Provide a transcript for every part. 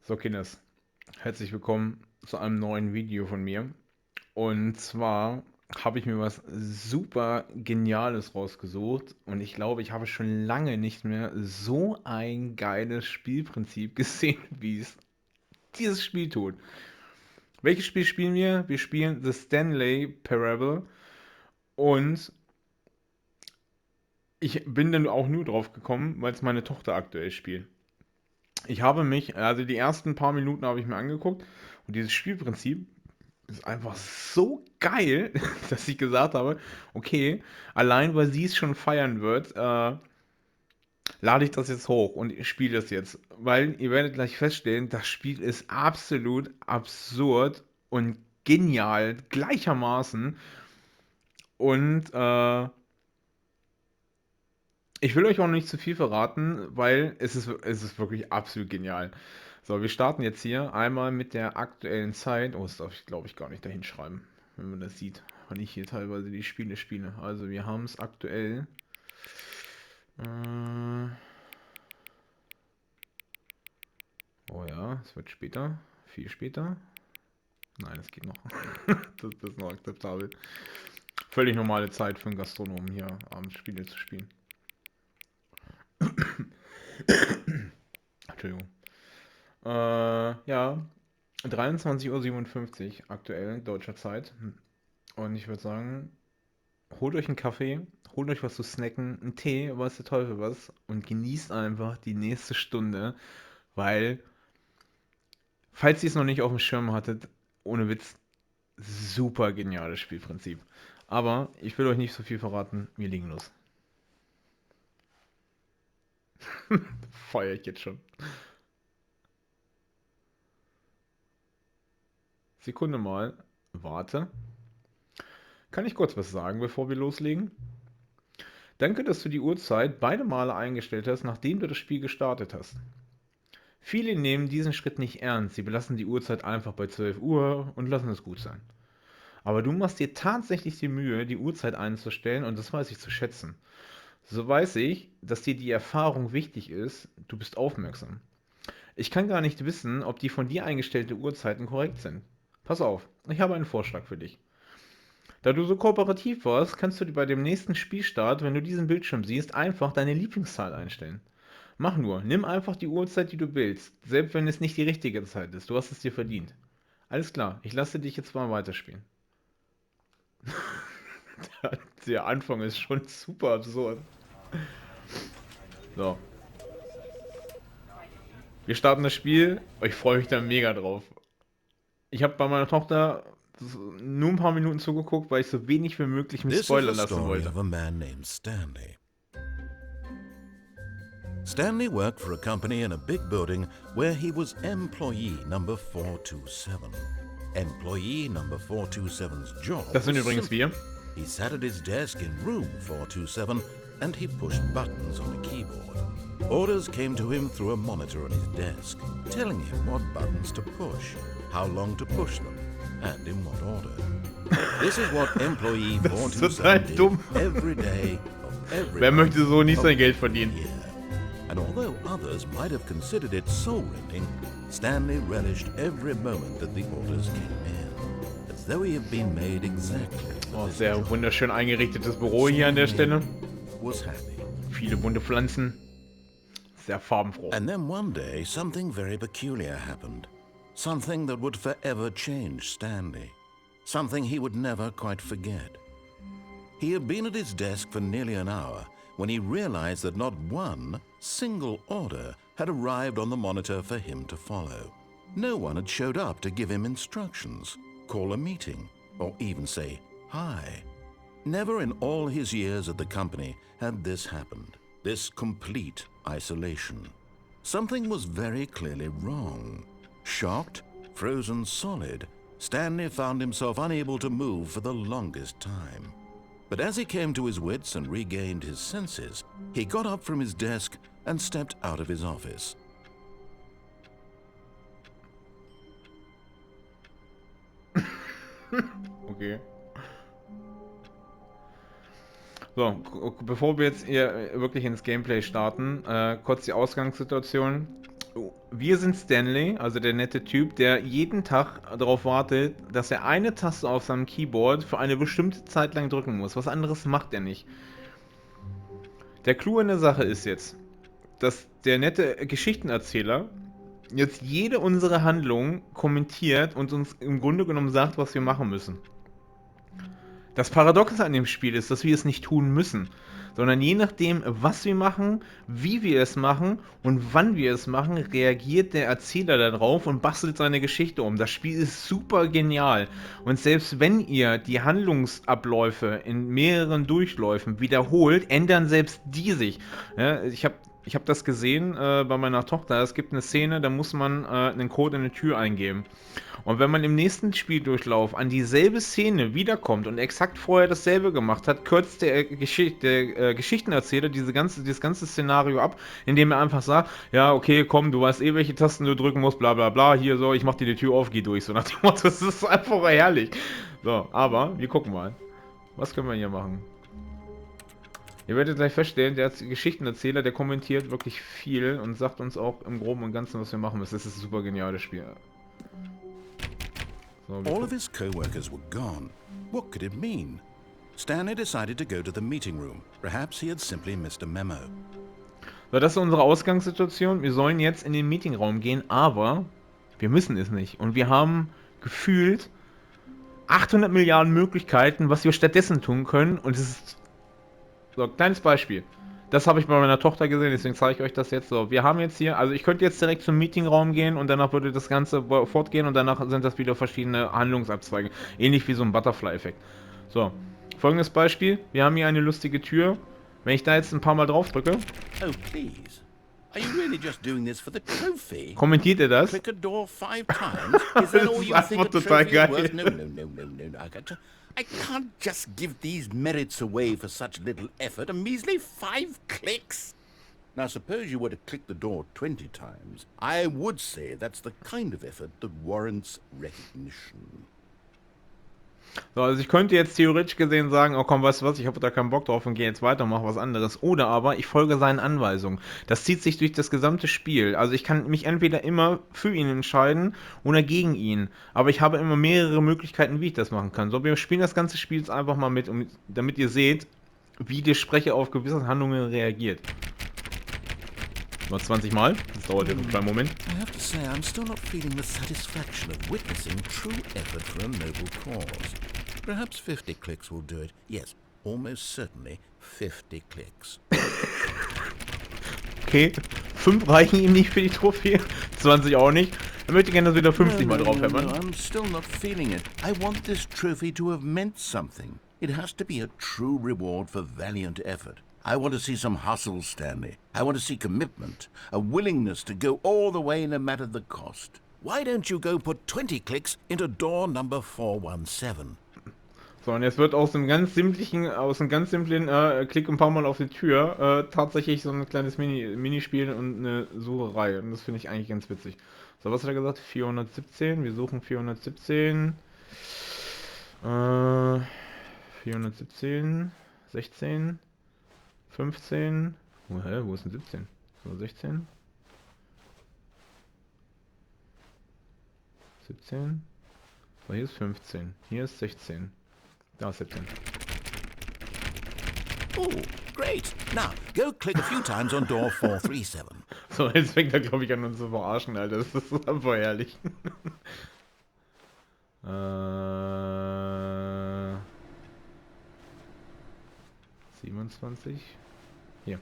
So, Kinders, herzlich willkommen zu einem neuen Video von mir. Und zwar habe ich mir was super Geniales rausgesucht und ich glaube, ich habe schon lange nicht mehr so ein geiles Spielprinzip gesehen, wie es dieses Spiel tut. Welches Spiel spielen wir? Wir spielen The Stanley Parable und ich bin dann auch nur drauf gekommen, weil es meine Tochter aktuell spielt. Ich habe mich, also die ersten paar Minuten habe ich mir angeguckt und dieses Spielprinzip ist einfach so geil, dass ich gesagt habe, okay, allein weil sie es schon feiern wird, lade ich das jetzt hoch und ich spiele das jetzt. Weil ihr werdet gleich feststellen, das Spiel ist absolut absurd und genial gleichermaßen. Und ich will euch auch nicht zu viel verraten, weil es ist wirklich absolut genial. So, wir starten jetzt hier einmal mit der aktuellen Zeit. Oh, das darf ich, glaube ich, gar nicht dahin schreiben, wenn man das sieht, weil ich hier teilweise die Spiele spiele. Also, wir haben es aktuell. Äh, oh ja, es wird später. Viel später. Nein, es geht noch. Das ist noch akzeptabel. Völlig normale Zeit für einen Gastronomen hier abends Spiele zu spielen. Entschuldigung. Ja, 23:57 Uhr aktuell deutscher Zeit. Und ich würde sagen, holt euch einen Kaffee, holt euch was zu snacken, einen Tee, weiß der Teufel was und genießt einfach die nächste Stunde, weil, falls ihr es noch nicht auf dem Schirm hattet, ohne Witz, super geniales Spielprinzip. Aber ich will euch nicht so viel verraten, wir legen los. Feuer ich jetzt schon. Sekunde mal, warte. Kann ich kurz was sagen, bevor wir loslegen? Danke, dass du die Uhrzeit beide Male eingestellt hast, nachdem du das Spiel gestartet hast. Viele nehmen diesen Schritt nicht ernst, sie belassen die Uhrzeit einfach bei 12 Uhr und lassen es gut sein. Aber du machst dir tatsächlich die Mühe, die Uhrzeit einzustellen und das weiß ich zu schätzen. So weiß ich, dass dir die Erfahrung wichtig ist, du bist aufmerksam. Ich kann gar nicht wissen, ob die von dir eingestellte Uhrzeiten korrekt sind. Pass auf, ich habe einen Vorschlag für dich. Da du so kooperativ warst, kannst du dir bei dem nächsten Spielstart, wenn du diesen Bildschirm siehst, einfach deine Lieblingszahl einstellen. Mach nur, nimm einfach die Uhrzeit, die du willst, selbst wenn es nicht die richtige Zeit ist. Du hast es dir verdient. Alles klar, ich lasse dich jetzt mal weiterspielen. Der Anfang ist schon super absurd. So, wir starten das Spiel. Ich freue mich da mega drauf. Ich habe bei meiner Tochter nur ein paar Minuten zugeguckt, weil ich so wenig wie möglich mich This is spoilern the lassen story wollte. of a man named Stanley. Stanley worked for a company in a big building where he was employee number 427. Employee number 427's job Das sind was übrigens simple. wir. He sat at his desk in room 427 and he pushed buttons on a keyboard. Orders came to him through a monitor on his desk, telling him what buttons to push, how long to push them, and in what order. This is what employee Das ist total 427 dumm. did every day of every Wer month möchte so nicht of sein Geld every verdienen? year. And although others might have considered it soul-rending, Stanley relished every moment that the orders came in, as though he had been made exactly Oh, for this sehr job. wunderschön eingerichtetes Büro hier an der Stelle. Was happy. Viele bunte Pflanzen. Sehr farbenfroh. And then one day, something very peculiar happened. Something that would forever change Stanley. Something he would never quite forget. He had been at his desk for nearly an hour when he realized that not one single order had arrived on the monitor for him to follow. No one had showed up to give him instructions, call a meeting, or even say hi. Never in all his years at the company had this happened, this complete isolation. Something was very clearly wrong. Shocked, frozen solid, Stanley found himself unable to move for the longest time. But as he came to his wits and regained his senses, he got up from his desk and stepped out of his office. Okay. So, bevor wir jetzt hier wirklich ins Gameplay starten, kurz die Ausgangssituation. Wir sind Stanley, also der nette Typ, der jeden Tag darauf wartet, dass er eine Taste auf seinem Keyboard für eine bestimmte Zeit lang drücken muss. Was anderes macht er nicht. Der Clou in der Sache ist jetzt, dass der nette Geschichtenerzähler jetzt jede unserer Handlungen kommentiert und uns im Grunde genommen sagt, was wir machen müssen. Das Paradoxe an dem Spiel ist, dass wir es nicht tun müssen, sondern je nachdem, was wir machen, wie wir es machen und wann wir es machen, reagiert der Erzähler darauf und bastelt seine Geschichte um. Das Spiel ist super genial. Und selbst wenn ihr die Handlungsabläufe in mehreren Durchläufen wiederholt, ändern selbst die sich. Ja, ich hab das gesehen bei meiner Tochter. Es gibt eine Szene, da muss man einen Code in eine Tür eingeben. Und wenn man im nächsten Spieldurchlauf an dieselbe Szene wiederkommt und exakt vorher dasselbe gemacht hat, kürzt der Geschichtenerzähler dieses ganze Szenario ab, indem er einfach sagt, ja, okay, komm, du weißt eh, welche Tasten du drücken musst, bla bla bla, hier so, ich mach dir die Tür auf, geh durch. So nach dem Motto, das ist einfach herrlich. So, aber, wir gucken mal. Was können wir hier machen? Ihr werdet gleich feststellen, der Geschichtenerzähler, der kommentiert wirklich viel und sagt uns auch im Groben und Ganzen, was wir machen müssen. Das ist ein super geniales Spiel. So, All of his co-workers were gone. What could it mean? Stanley decided to go to the meeting room. Perhaps he had simply missed a memo. So, das ist unsere Ausgangssituation. Wir sollen jetzt in den Meetingraum gehen, aber wir müssen es nicht. Und wir haben gefühlt 800 Milliarden Möglichkeiten, was wir stattdessen tun können. Und es ist so, kleines Beispiel. Das habe ich bei meiner Tochter gesehen, deswegen zeige ich euch das jetzt so. Wir haben jetzt hier, also ich könnte jetzt direkt zum Meetingraum gehen und danach würde das Ganze fortgehen und danach sind das wieder verschiedene Handlungsabzweige. Ähnlich wie so ein Butterfly-Effekt. So, folgendes Beispiel. Wir haben hier eine lustige Tür. Wenn ich da jetzt ein paar Mal drauf drücke, Oh, please. Are you really just doing this for the trophy? kommentiert ihr das? Click a door 5 times? Is that all you Das ist think a einfach total trophy is geil. worth? No. I can't just give these merits away for such little effort. A measly 5 clicks. Now, suppose you were to click the door 20 times. I would say that's the kind of effort that warrants recognition. So, also ich könnte jetzt theoretisch gesehen sagen, oh komm, weißt du was, ich habe da keinen Bock drauf und gehe jetzt weiter und mache was anderes. Oder aber ich folge seinen Anweisungen. Das zieht sich durch das gesamte Spiel. Also ich kann mich entweder immer für ihn entscheiden oder gegen ihn. Aber ich habe immer mehrere Möglichkeiten, wie ich das machen kann. So, wir spielen das ganze Spiel jetzt einfach mal mit, damit ihr seht, wie der Sprecher auf gewisse Handlungen reagiert. Mal 20 Mal. Das dauert jetzt einen kleinen Moment. I have to say, I'm still not feeling the satisfaction of witnessing true effort for a noble cause. Perhaps 50 clicks will do it. Yes, almost certainly 50 clicks. Okay, 5 reichen ihm nicht für die Trophäe, 20 auch nicht. Er möchte gerne, dass wieder 50 Mal drauf hämmern. I'm still not feeling it. I want this trophy to have meant something. It has to be a true reward for valiant effort. I want to see some hustle, Stanley. I want to see commitment, a willingness to go all the way no matter the cost. Why don't you go put 20 clicks into door number 417? So, und jetzt wird aus einem ganz simplen Klick ein paar Mal auf die Tür tatsächlich so ein kleines Minispiel und eine Sucherei. Und das finde ich eigentlich ganz witzig. So, was hat er gesagt? 417. Wir suchen 417. 417. 16. 15. Wo ist denn 17? So, 16. 17. So, hier ist 15. Hier ist 16. Da ist 17. Oh, great. Now, go click a few times on door 437. So, jetzt fängt er, glaube ich, an uns zu verarschen, Alter. Das ist einfach herrlich. 27. Hier.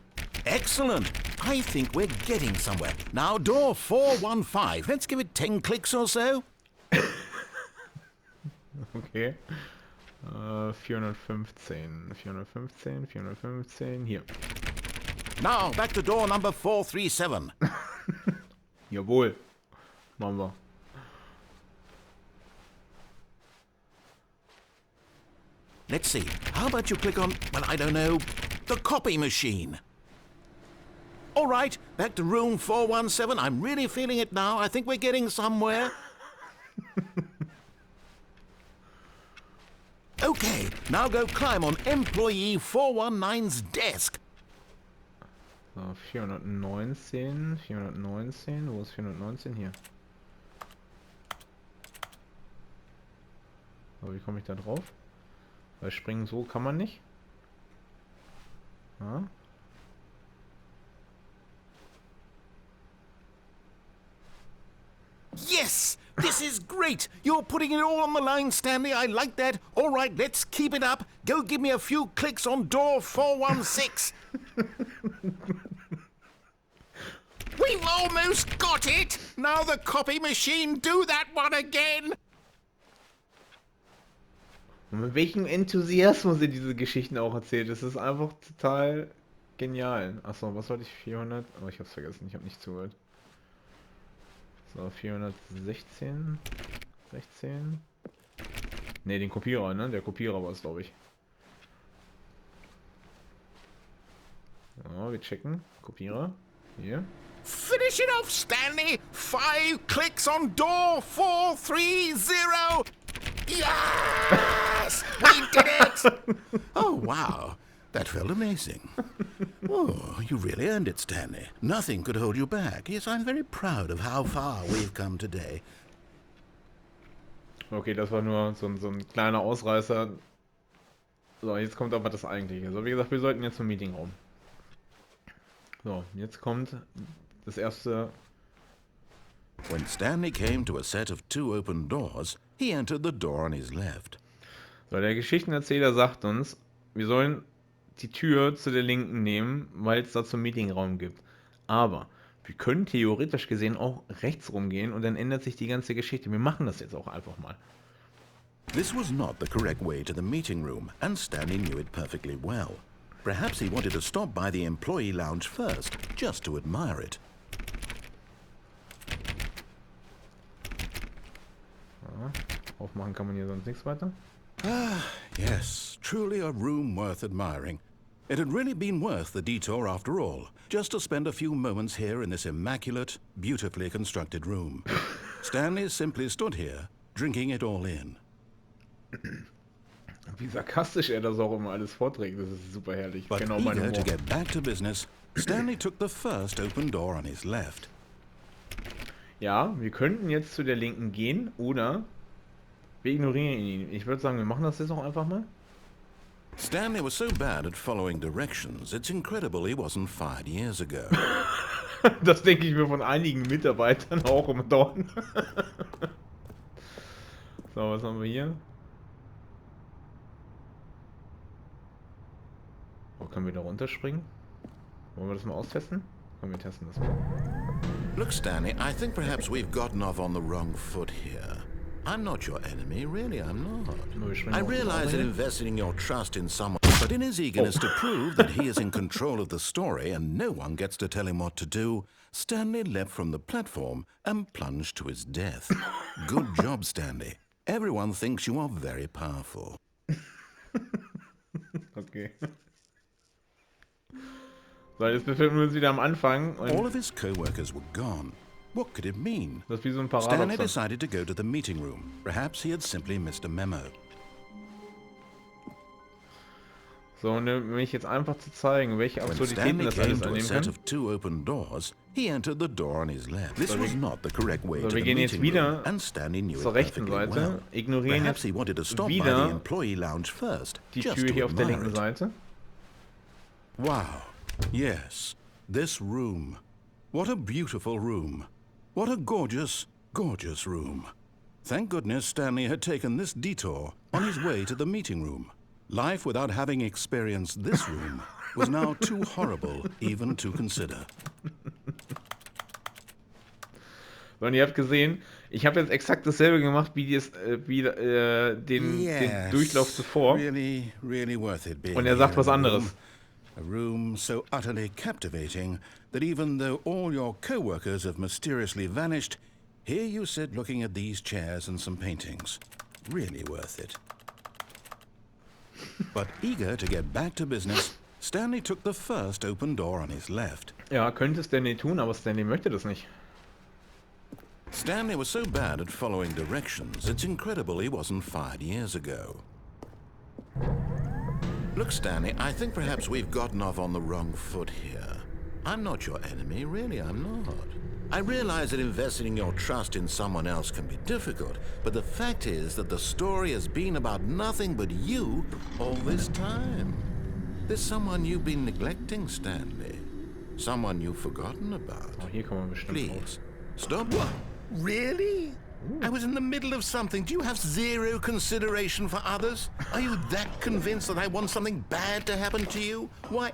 Excellent. I think we're getting somewhere. Now, door 415. Let's give it 10 clicks or so. Okay. 415. 415. 415. Hier. Now, back to door number 437. Jawohl. Machen wir. Let's see. How about you click on, well, I don't know, the copy machine? All right, back to room 417. I'm really feeling it now. I think we're getting somewhere. Okay, now go climb on employee 419's desk. So, 419, 419, wo ist 419? Hier. Aber wie komme ich da drauf? Weil springen so kann man nicht. Ja. Yes! This is great! You're putting it all on the line, Stanley. I like that. All right, let's keep it up. Go give me a few clicks on door 416. We've almost got it! Now the copy machine, do that one again! Und mit welchem Enthusiasmus sind diese Geschichten auch erzählt. Das ist einfach total genial. Achso, was wollte ich? 400? Oh, ich hab's vergessen. Ich habe nicht zugehört. So, 416. 16. Ne, den Kopierer, ne? Der Kopierer war es, glaube ich. So, wir checken. Kopierer. Hier. Finish it off, Stanley! 5 clicks on door 430! Yes! We did it! Oh, wow. That felt amazing. Oh, you really earned it, Stanley. Nothing could hold you back. Yes, I'm very proud of how far we've come today. Okay, das war nur so ein kleiner Ausreißer. So, jetzt kommt aber das Eigentliche. So, wie gesagt, wir sollten jetzt zum Meetingraum. So, jetzt kommt das erste. When Stanley came to a set of 2 open doors, he entered the door on his left. So, der Geschichtenerzähler sagt uns, wir sollen die Tür zu der Linken nehmen, weil es da zum Meetingraum gibt. Aber wir können theoretisch gesehen auch rechts rumgehen und dann ändert sich die ganze Geschichte. Wir machen das jetzt auch einfach mal. This was not the correct way to the meeting room, and Stanley knew it perfectly well. Perhaps he wanted to stop by the employee lounge first, just to admire it. Ja, aufmachen kann man hier sonst nichts weiter. Ah, yes, truly a room worth admiring. It had really been worth the detour after all, just to spend a few moments here in this immaculate, beautifully constructed room. Stanley simply stood here, drinking it all in. Wie sarkastisch er das auch immer alles vorträgt, das ist super herrlich. But Genau mein eager to Humor. get back to business, Stanley took the first open door on his left. Ja, wir könnten jetzt zu der Linken gehen oder wir ignorieren ihn. Ich würde sagen, wir machen das jetzt auch einfach mal. Stanley was so bad at following directions, it's incredible he wasn't fired years ago. Das denke ich mir von einigen Mitarbeitern auch immer dort. So, was haben wir hier? Wo können wir da runterspringen? Wollen wir das mal austesten? Komm, wir testen das mal. Look, Stanley, I think perhaps we've gotten off on the wrong foot here. I'm not your enemy, really, I'm not. I realize that investing your trust in someone, but in his eagerness to prove that he is in control of the story and no one gets to tell him what to do, Stanley leapt from the platform and plunged to his death. Good job, Stanley. Everyone thinks you are very powerful. Okay. So, jetzt befinden wir uns wieder am Anfang. Und All of his co-workers were gone. What could it mean? das ist wie so ein Stanley Paradoxon. decided to go to the meeting room. Perhaps he had simply missed a memo. So, und um mich jetzt einfach zu zeigen, welche When Absurditäten Stanley das came alles to a annehmen set kann. of 2 open doors, he entered the door on his left. This was not the correct way So, to wir the gehen jetzt meeting room, wieder and Stanley knew zur it rechten perfectly Seite, well. ignorieren Perhaps he jetzt wanted to stop by the wieder employee lounge first, die just Tür to hier auf der admire linken it. Seite. Wow. Yes, this room. What a beautiful room. What a gorgeous, gorgeous room. Thank goodness Stanley had taken this detour on his way to the meeting room. Life without having experienced this room was now too horrible even to consider. So, und ihr habt gesehen, ich habe jetzt exakt dasselbe gemacht wie, den Durchlauf zuvor. Really, really worth it being Und er sagt here was in a anderes. room. A room so utterly captivating that even though all your co-workers have mysteriously vanished, here you sit looking at these chairs and some paintings. Really worth it. But eager to get back to business, Stanley took the first open door on his left. Ja, könnte Stanley tun, aber Stanley möchte das nicht. Stanley was so bad at following directions, it's incredible he wasn't fired years ago. Look, Stanley, I think perhaps we've gotten off on the wrong foot here. I'm not your enemy, really, I'm not. I realize that investing your trust in someone else can be difficult, but the fact is that the story has been about nothing but you all this time. There's someone you've been neglecting, Stanley. Someone you've forgotten about. Oh, hier kann man bestimmt Please, stop. What? Really? I was in the middle of something. Do you have zero consideration for others? Are you that convinced that I want something bad to happen to you? Why,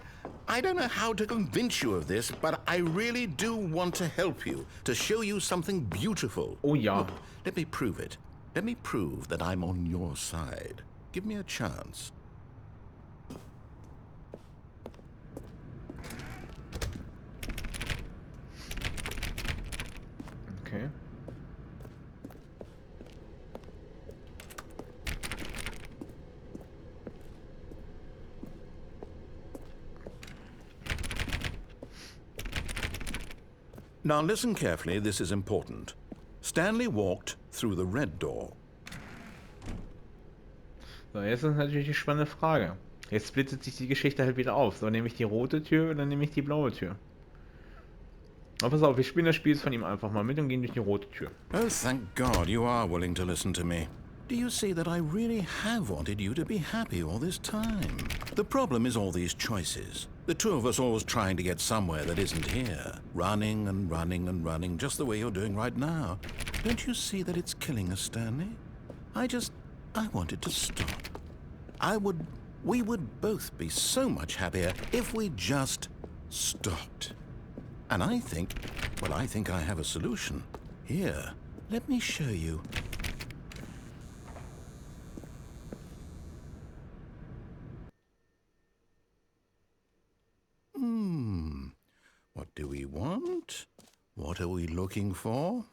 I don't know how to convince you of this, but I really do want to help you, to show you something beautiful. Oh ja. Look, let me prove it. Let me prove that I'm on your side. Give me a chance. Okay. Now listen carefully, this is important. Stanley walked through the red door. So, jetzt ist natürlich die spannende Frage. Jetzt splittet sich die Geschichte halt wieder auf. So, nehme ich die rote Tür oder nehme ich die blaue Tür? Aber pass auf, wir spielen das Spiel jetzt von ihm einfach mal mit und gehen durch die rote Tür. Oh, thank God you are willing to listen to me. Do you see that I really have wanted you to be happy all this time? The problem is all these choices. The two of us always trying to get somewhere that isn't here. Running and running and running, just the way you're doing right now. Don't you see that it's killing us, Stanley? I want it to stop. We would both be so much happier if we just stopped. And I think I have a solution. Here, let me show you. What do we want? What are we looking for?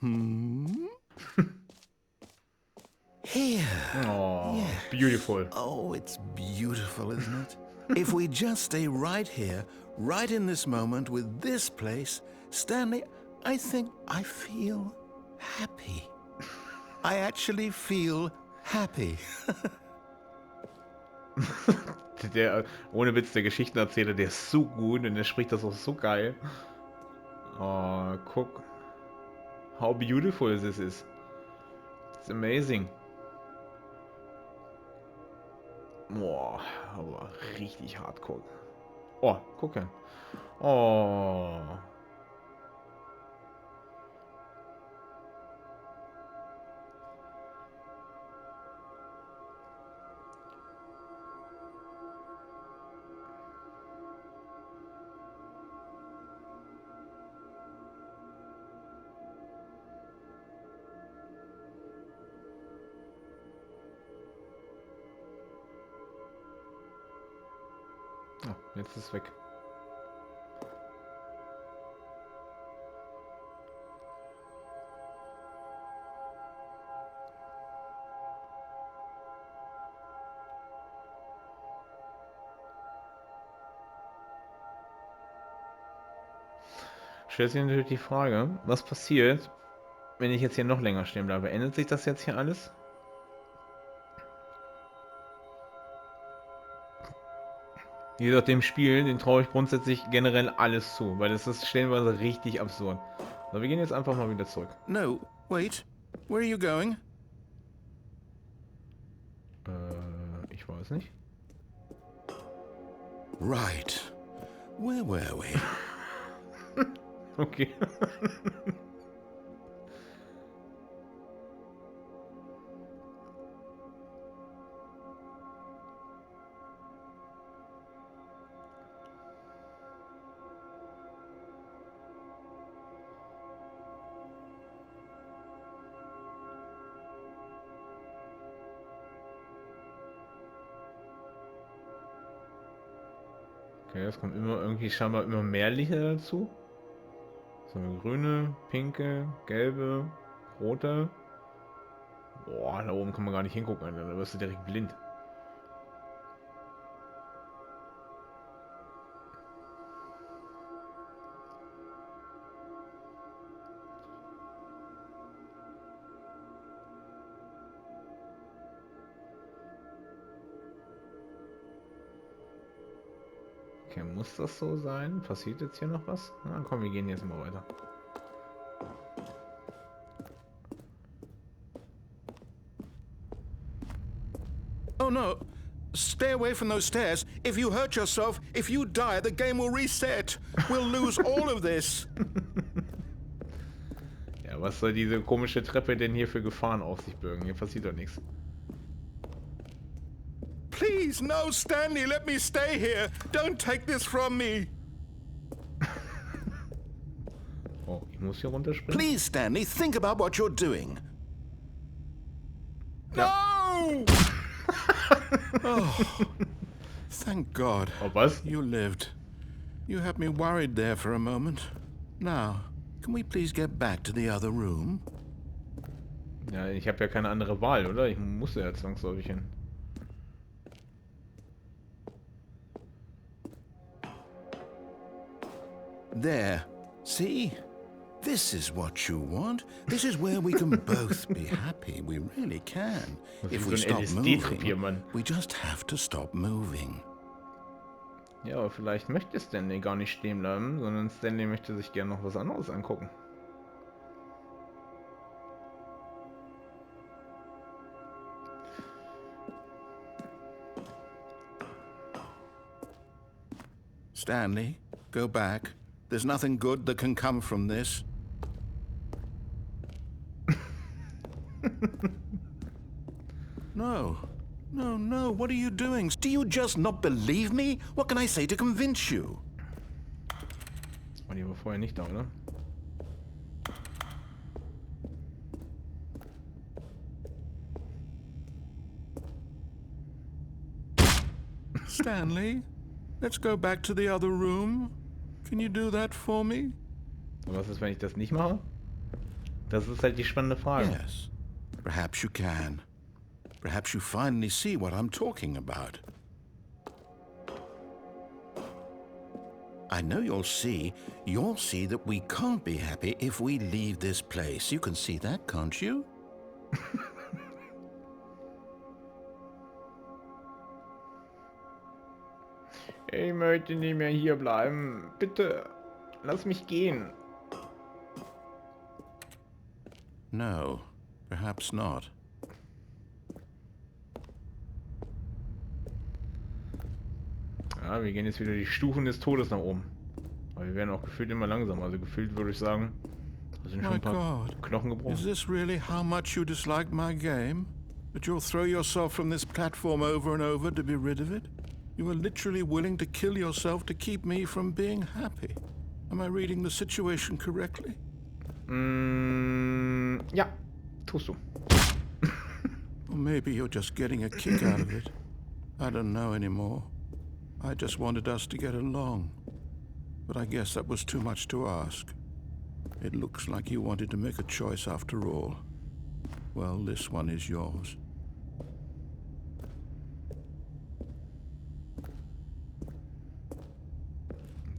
Here. Oh, Yeah. beautiful. Oh, it's beautiful, isn't it? If we just stay right here, right in this moment with this place, Stanley, I think I feel happy. I actually feel happy. Der, ohne Witz, der Geschichtenerzähler, der ist so gut und der spricht das auch so geil. Oh, guck. How beautiful this is. It's amazing. Boah, aber richtig hardcore. Oh, gucke. Oh. Oh, jetzt ist es weg. Stellt sich natürlich die Frage, was passiert, wenn ich jetzt hier noch länger stehen bleibe? Ändert sich das jetzt hier alles? Wie gesagt, dem Spiel, den traue ich grundsätzlich generell alles zu, weil das ist stellenweise richtig absurd. So, wir gehen jetzt einfach mal wieder zurück. No, wait. Where are you going? Ich weiß nicht. Right. Where were we? Okay. Okay, es kommt immer irgendwie scheinbar immer mehr Lichter dazu. So, grüne, pinke, gelbe, rote. Boah, da oben kann man gar nicht hingucken, Alter. Da wirst du direkt blind. Okay, muss das so sein? Passiert jetzt hier noch was? Na komm, wir gehen jetzt mal weiter. Oh no! Stay away from those stairs. If you hurt yourself, if you die, the game will reset. We'll lose all of this. Ja, was soll diese komische Treppe denn hier für Gefahren auf sich bürgen? Hier passiert doch nichts. Please, no, Stanley, let me stay here. Don't take this from me. Oh, ich muss hier runterspringen. Please, Stanley, think about what you're doing. Ja. No! Oh, thank God. Oh, was? You lived. You had me worried there for a moment. Now, can we please get back to the other room? Ja, ich habe ja keine andere Wahl, oder? Ich muss ja zwangsläufig hin. There. See? This is what you want. This is where we can both be happy. We really can. If we stop moving, we just have to stop moving. Ja, aber vielleicht möchte Stanley gar nicht stehen bleiben, sondern Stanley möchte sich gerne noch was anderes angucken. Stanley, go back. There's nothing good that can come from this. No. No, no, what are you doing? Do you just not believe me? What can I say to convince you? Oh, die war vorher nicht da, oder? Stanley, let's go back to the other room. Can you do that for me? Und was ist, wenn ich das nicht mache? Das ist halt die spannende Frage. Yes, perhaps you can. Perhaps you finally see what I'm talking about. I know you'll see that we can't be happy if we leave this place. You can see that, can't you? Ich möchte nicht mehr hier bleiben. Bitte, lass mich gehen. No, perhaps not. Ja, wir gehen jetzt wieder die Stufen des Todes nach oben. Aber wir werden auch gefühlt immer langsamer. Also gefühlt würde ich sagen, da sind schon ein paar Knochen gebrochen. Is this really how much you dislike my game? That you'll throw yourself from this platform over and over to be rid of it? You are literally willing to kill yourself to keep me from being happy. Am I reading the situation correctly? Ja, tust du. Or maybe you're just getting a kick out of it. I don't know anymore. I just wanted us to get along. But I guess that was too much to ask. It looks like you wanted to make a choice after all. Well, this one is yours.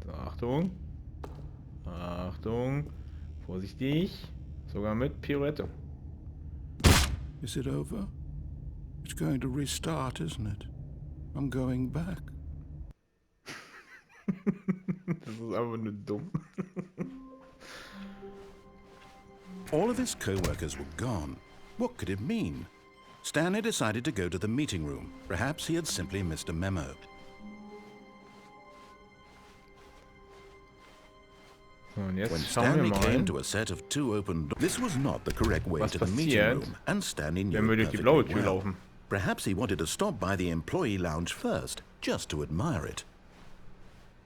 So, Achtung. Achtung. Vorsichtig. Sogar mit Pirouette. Is it over? It's going to restart, isn't it? I'm going back. Das ist einfach nur dumm. All of his co-workers were gone. What could it mean? Stanley decided to go to the meeting room. Perhaps he had simply missed a memo. Und jetzt When schauen wir Stanley came mal, to a set of two open doors, this was not the correct way was to the meeting passiert, room, and Stanley knew wenn wir it durch die perfectly blaue Tür well. laufen. Perhaps he wanted to stop by the employee lounge first, just to admire it.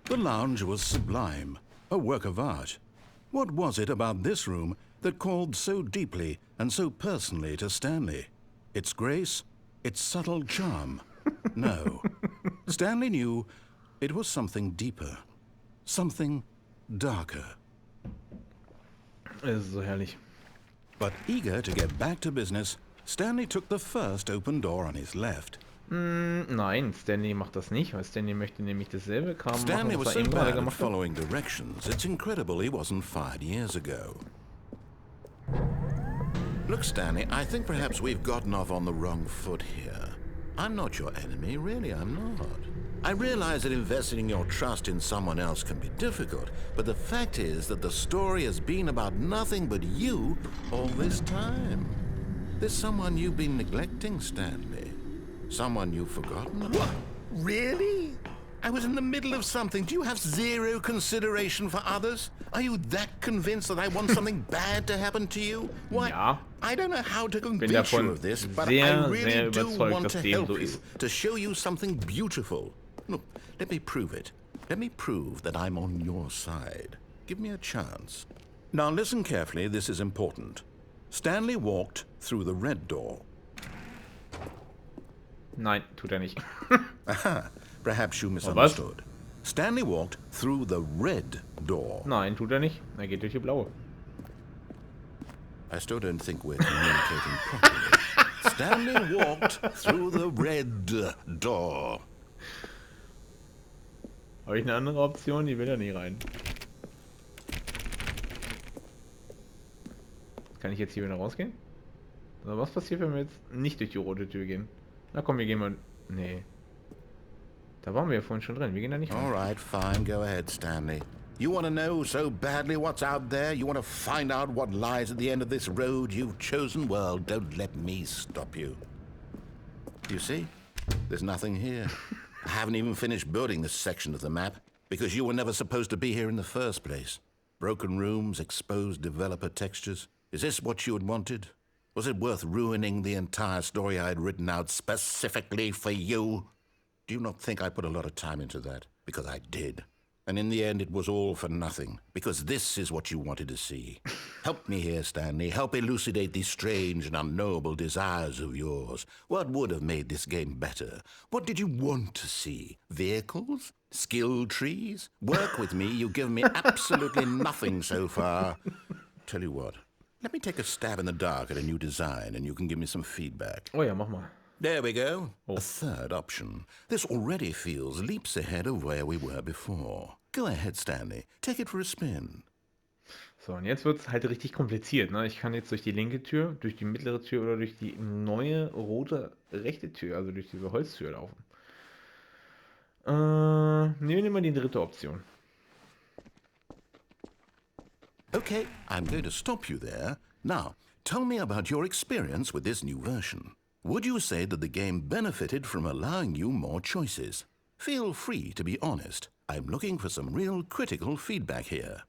The lounge was sublime, a work of art. What was it about this room that called so deeply and so personally to Stanley? Its grace? Its subtle charm? No. Stanley knew it was something deeper. Something darker. Es ist so herrlich. But eager to get back to business, Stanley took the first open door on his left. Nein, Stanley macht das nicht, weil Stanley möchte nämlich dasselbe Kram machen, Stanley was was so er eben gerade bad at gemacht hat. following directions, it's incredible he wasn't fired years ago. Look, Stanley, I think perhaps we've gotten off on the wrong foot here. I'm not your enemy, really, I'm not. I realize that investing your trust in someone else can be difficult, but the fact is that the story has been about nothing but you all this time. There's someone you've been neglecting, Stanley. Someone you've forgotten about. What? Really? I was in the middle of something. Do you have zero consideration for others? Are you that convinced that I want something bad to happen to you? Why? Ja. I don't know how to convince you of this, but sehr, I really sehr do überzeugt, want dass to dem help so you, ist. to show you something beautiful. Look, let me prove it. Let me prove that I'm on your side. Give me a chance. Now listen carefully, this is important. Stanley walked through the red door. Nein, tut er nicht. Aha, perhaps you misunderstood. Stanley walked through the red door. Nein, tut er nicht. Er geht durch die blaue. I still don't think we're communicating properly. Stanley walked through the red door. Habe ich eine andere Option? Die will er nie rein. Kann ich jetzt hier wieder rausgehen? Also was passiert, wenn wir jetzt nicht durch die rote Tür gehen? Na komm, wir gehen mal... Nee. Da waren wir ja vorhin schon drin. Wir gehen da nicht rein. All right, fine. Go ahead, Stanley. You want to know so badly what's out there? You want to find out what lies at the end of this road you've chosen? Well, don't let me stop you. You see? There's nothing here. I haven't even finished building this section of the map because you were never supposed to be here in the first place. Broken rooms, exposed developer textures. Is this what you had wanted? Was it worth ruining the entire story I had written out specifically for you? Do you not think I put a lot of time into that? Because I did. And in the end, it was all for nothing. Because this is what you wanted to see. Help me here, Stanley. Help elucidate these strange and unknowable desires of yours. What would have made this game better? What did you want to see? Vehicles? Skill trees? Work with me. You've given me absolutely nothing so far. Tell you what. Let me take a stab in the dark at a new design, and you can give me some feedback. Oh ja, mach mal. There we go. A third option. This already feels leaps ahead of where we were before. Go ahead, Stanley. Take it for a spin. So, und jetzt wird es halt richtig kompliziert. Ne? Ich kann jetzt durch die linke Tür, durch die mittlere Tür oder durch die neue rote rechte Tür, also durch diese Holztür laufen. Nehmen wir mal die dritte Option. Okay, I'm going to stop you there. Now, tell me about your experience with this new version. Would you say that the game benefited from allowing you more choices? Feel free to be honest. I'm looking for some real critical feedback here.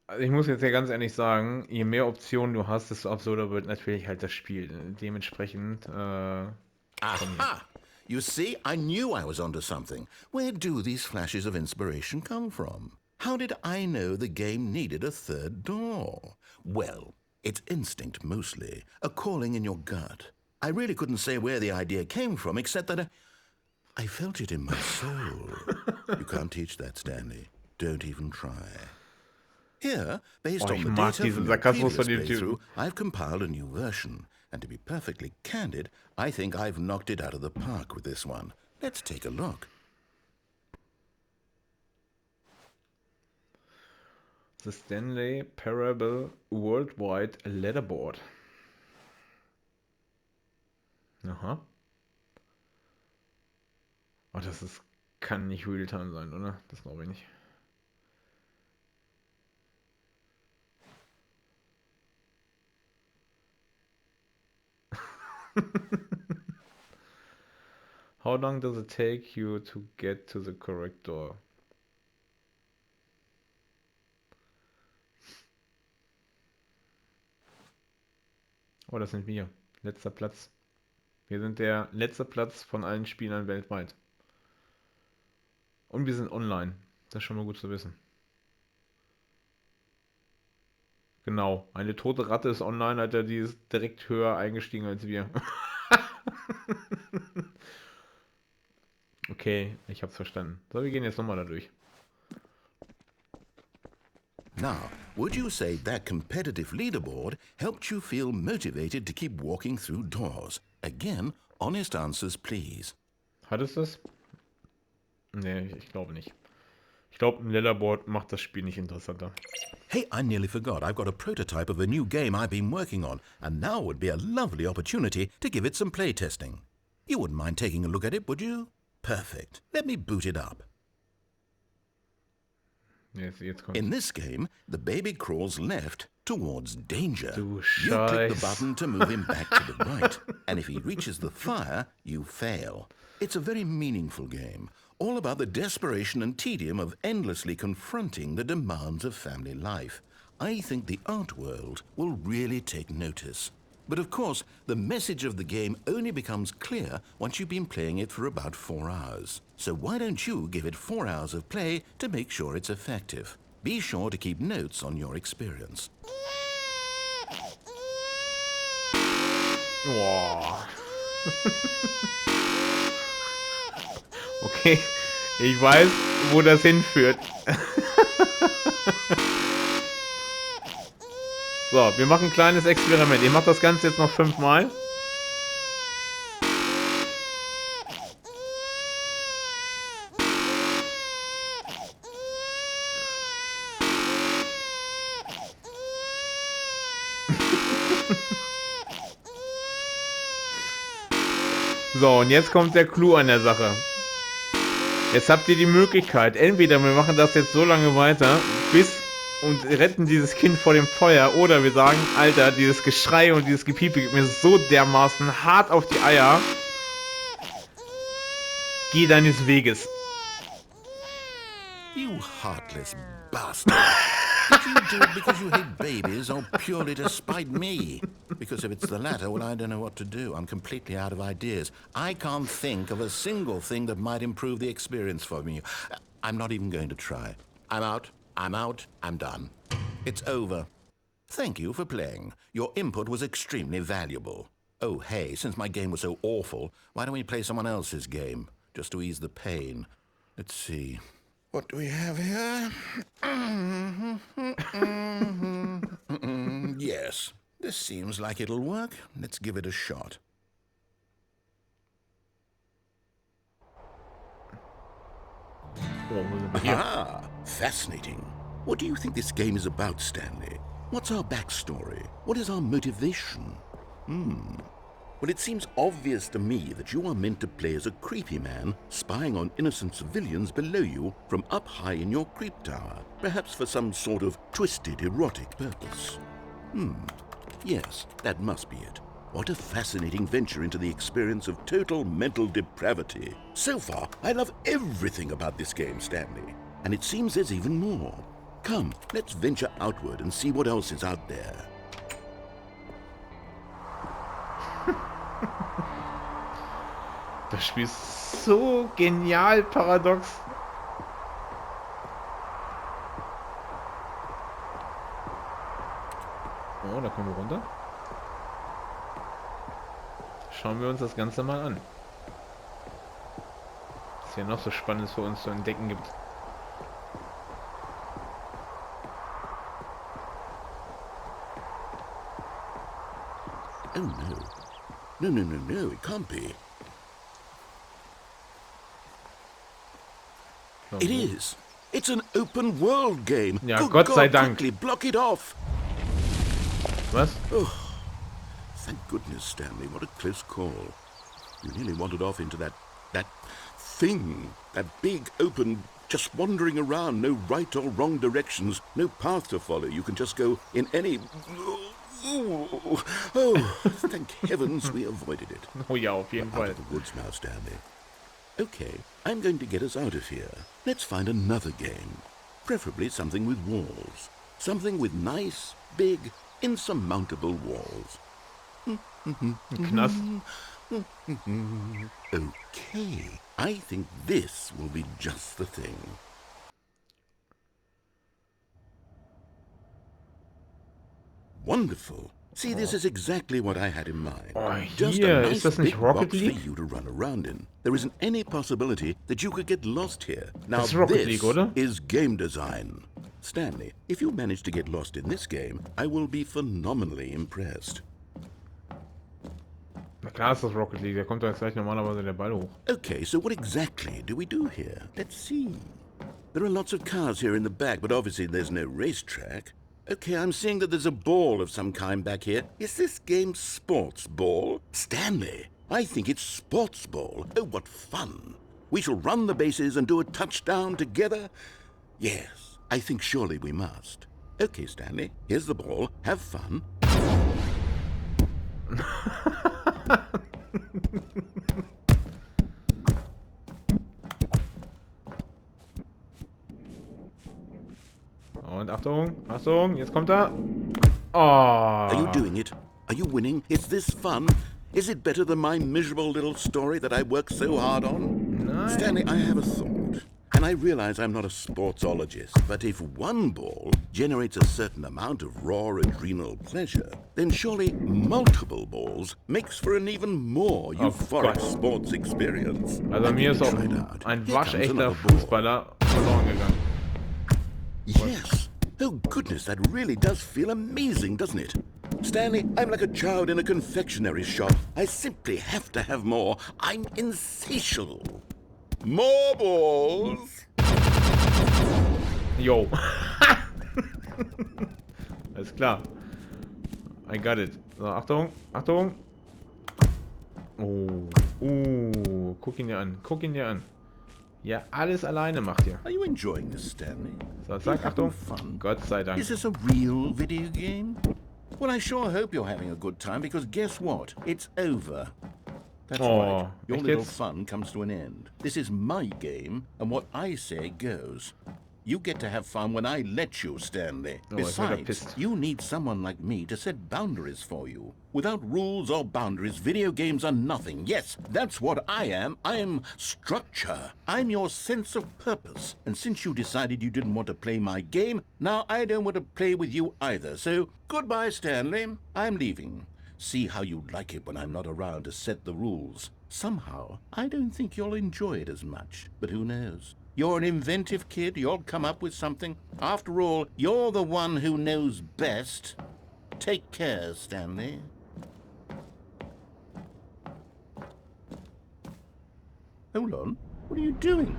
Also ich muss jetzt ja ganz ehrlich sagen, je mehr Optionen du hast, desto absurder wird natürlich halt das Spiel. Dementsprechend, Aha! You see, I knew I was onto something. Where do these flashes of inspiration come from? How did I know the game needed a third door? Well, it's instinct mostly, a calling in your gut. I really couldn't say where the idea came from, except that I felt it in my soul. You can't teach that, Stanley. Don't even try. Here, based on the data from your previous playthrough, I've compiled a new version. And to be perfectly candid, I think I've knocked it out of the park with this one. Let's take a look. The Stanley Parable Worldwide Leaderboard. Aha. Oh, kann nicht Realtime sein, oder? Das glaube ich nicht. How long does it take you to get to the correct door? Oh, das sind wir. Letzter Platz. Wir sind der letzte Platz von allen Spielern weltweit. Und wir sind online. Das ist schon mal gut zu wissen. Genau. Eine tote Ratte ist online, Alter. Die ist direkt höher eingestiegen als wir. Okay, ich hab's verstanden. So, wir gehen jetzt nochmal da durch. Now, would you say that competitive leaderboard helped you feel motivated to keep walking through doors? Again, honest answers, please. Hat es das? Nee, ich glaube nicht. Ich glaube, ein Leatherboard macht das Spiel nicht interessanter. Hey, I nearly forgot. I've got a prototype of a new game I've been working on, and now would be a lovely opportunity to give it some playtesting. You wouldn't mind taking a look at it, would you? Perfect. Let me boot it up. Jetzt kommt. In this game, the baby crawls left towards danger. Du You click the Scheiß. button to move him back to the right, and if he reaches the fire, you fail. It's a very meaningful game, all about the desperation and tedium of endlessly confronting the demands of family life. I think the art world will really take notice. But of course, the message of the game only becomes clear once you've been playing it for about 4 hours. So why don't you give it 4 hours of play to make sure it's effective? Be sure to keep notes on your experience. Boah. Okay, ich weiß, wo das hinführt. So, wir machen ein kleines Experiment. Ich mache das Ganze jetzt noch 5-mal. So, und jetzt kommt der Clou an der Sache. Jetzt habt ihr die Möglichkeit, entweder wir machen das jetzt so lange weiter, bis und retten dieses Kind vor dem Feuer, oder wir sagen, Alter, dieses Geschrei und dieses Gepiepe geht mir so dermaßen hart auf die Eier. Geh deines Weges. You heartless bastard. Did you do it because you hate babies or purely to spite me? Because if it's the latter, well, I don't know what to do. I'm completely out of ideas. I can't think of a single thing that might improve the experience for me. I'm not even going to try. I'm out. I'm done. It's over. Thank you for playing. Your input was extremely valuable. Oh, hey, since my game was so awful, why don't we play someone else's game? Just to ease the pain. Let's see. What do we have here? Yes, this seems like it'll work. Let's give it a shot. So, wo sind wir hier? Ah, fascinating. What do you think this game is about, Stanley? What's our backstory? What is our motivation? Well, it seems obvious to me that you are meant to play as a creepy man spying on innocent civilians below you from up high in your creep tower, perhaps for some sort of twisted erotic purpose. Yes, that must be it. What a fascinating venture into the experience of total mental depravity. So far, I love everything about this game, Stanley. And it seems there's even more. Come, let's venture outward and see what else is out there. Das Spiel ist so genial paradox. Oh, da kommen wir runter. Schauen wir uns das Ganze mal an. Was hier noch so Spannendes für uns zu entdecken gibt. Oh no. No, it can't be. It is. It's an open world game. Ja, Good Gott sei God, Dank. quickly block it off. Was? Oh, thank goodness, Stanley. What a close call. You nearly wandered off into that thing. That big, open, just wandering around. No right or wrong directions. No path to follow. You can just go in any... Oh, thank heavens we avoided it. Oh ja, auf jeden Out Fall. of the woods now, Stanley. Okay, I'm going to get us out of here. Let's find another game. Preferably something with walls. Something with nice, big, insurmountable walls. Knast. Okay, I think this will be just the thing. Wonderful. See, this is exactly what I had in mind. Oh, Just hier, a nice ist das nicht big Rocket box League? for you to run around in. There isn't any possibility that you could get lost here. Now, Das ist Rocket this League, oder? is game design. Stanley, if you manage to get lost in this game, I will be phenomenally impressed. Na klar ist das Rocket League, da kommt da jetzt gleich normalerweise der Ball hoch. Okay, so what exactly do we do here? Let's see. There are lots of cars here in the back, but obviously there's no racetrack. Okay, I'm seeing that there's a ball of some kind back here. Is this game sports ball? Stanley, I think it's sports ball. Oh, what fun. We shall run the bases and do a touchdown together. Yes, I think surely we must. Okay, Stanley, here's the ball. Have fun. Und Achtung, Achtung, jetzt kommt er. Oh. Are you doing it? Are you winning? Is this fun? Is it better than my miserable little story that I worked so hard on? Nein. Stanley, I have a thought. And I realize I'm not a sportsologist, but if one ball generates a certain amount of raw adrenal pleasure, then surely multiple balls makes for an even more euphoric sports experience. Also mir ist auch ein waschechter Fußballer verloren gegangen. Yes. Oh goodness, that really does feel amazing, doesn't it? Stanley, I'm like a child in a confectionery shop. I simply have to have more. I'm insatiable. More balls. Yo. Alles klar. I got it. So, Achtung, Achtung. Oh, guck ihn dir an, guck ihn dir an. Ja, alles alleine macht ihr. Are you enjoying this, Stanley? So, sag Achtung. Fun? Gott sei Dank. Is this a real video game? Well, I sure hope you're having a good time, because guess what? It's over. That's right. Your little fun comes to an end. This is my game, and what I say goes. You get to have fun when I let you, Stanley. Besides, you need someone like me to set boundaries for you. Without rules or boundaries, video games are nothing. Yes, that's what I am. I'm structure. I'm your sense of purpose. And since you decided you didn't want to play my game, now I don't want to play with you either. So, goodbye, Stanley. I'm leaving. See how you like it when I'm not around to set the rules. Somehow, I don't think you'll enjoy it as much. But who knows? You're an inventive kid. You'll come up with something. After all, you're the one who knows best. Take care, Stanley. Hold on. What are you doing?